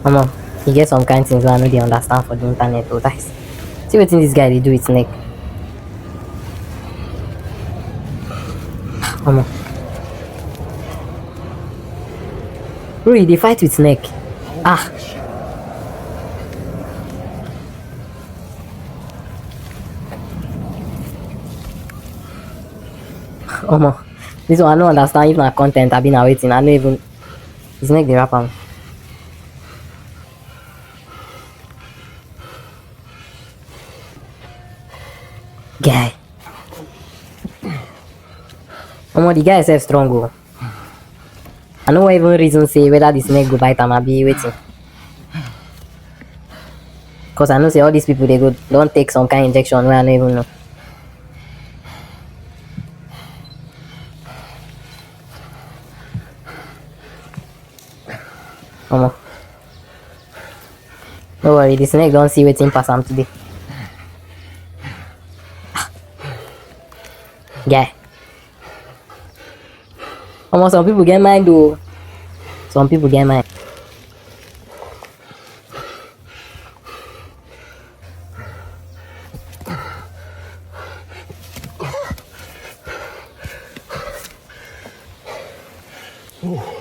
Omo, you get some kind things wey I no dey understand for the internet oh guys. See wetin this guy dey do with neck. Omo, bro, you dey fight with neck. Ah, omo, this one I no understand if na content abi na wetin. I no even. His neck dey wrap am. Guy, omo, the guy sef strong oh. I no wan even reason say whether the snake go bite am abi wetin. Cause I know say all these people they go don't take some kind injection where I don't even know. Omo. No worry, the snake don't see waiting pass am today. Guy. Omo, some people get mind though. Some people get mind. Ooh.